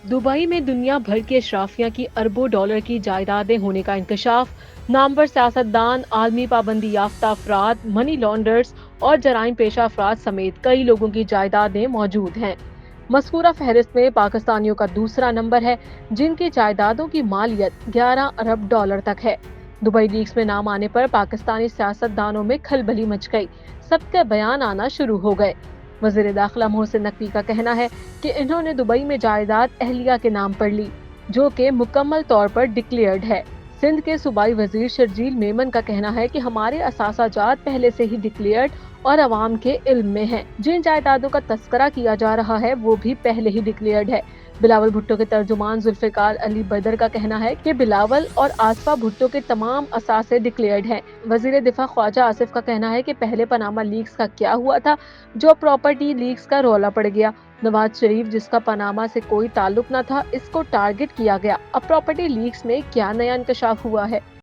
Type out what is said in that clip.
Dubai में दुनिया भर के अशराफिया की अरबों डॉलर की जायदादें होने का इंकशाफ। नामवर सियासतदान, आलमी पाबंदी याफ्ता अफराद, मनी लॉन्डर्स और जराइम पेशा अफराद समेत कई लोगों की जायदादें मौजूद हैं। मज़कूरा फहरिस्त में पाकिस्तानियों का दूसरा नंबर है, जिनकी जायदादों की मालियत 11 अरब डॉलर तक है। दुबई लीक्स में नाम आने पर पाकिस्तानी सियासतदानों में खलबली मच गई। सबके बयान आना शुरू हो गए। वज़ीर दाखिला मोहसिन नकवी का कहना है कि इन्होंने दुबई में जायदाद अहलिया के नाम पर ली, जो कि मुकम्मल तौर पर डिक्लेयर्ड है। सिंध के सूबाई वजीर शर्जील मेमन का कहना है कि हमारे असासाजात पहले से ही डिक्लेयर्ड और अवाम के इल्म में हैं। जिन जायदादों का तस्करा किया जा रहा है वो भी पहले ही डिक्लेयर्ड है। बिलावल भुट्टो के तर्जुमान जुल्फिकार अली बदर का कहना है कि बिलावल और आसफा भुट्टो के तमाम असासे डिक्लेयर्ड हैं। वजीर दिफा ख्वाजा आसिफ का कहना है कि पहले पनामा लीक्स का क्या हुआ था, जो प्रॉपर्टी लीक्स का रौला पड़ गया। नवाज शरीफ, जिसका पनामा से कोई ताल्लुक न था, इसको टारगेट किया गया। अब प्रॉपर्टी लीक्स में क्या नया इंकशाफ हुआ है?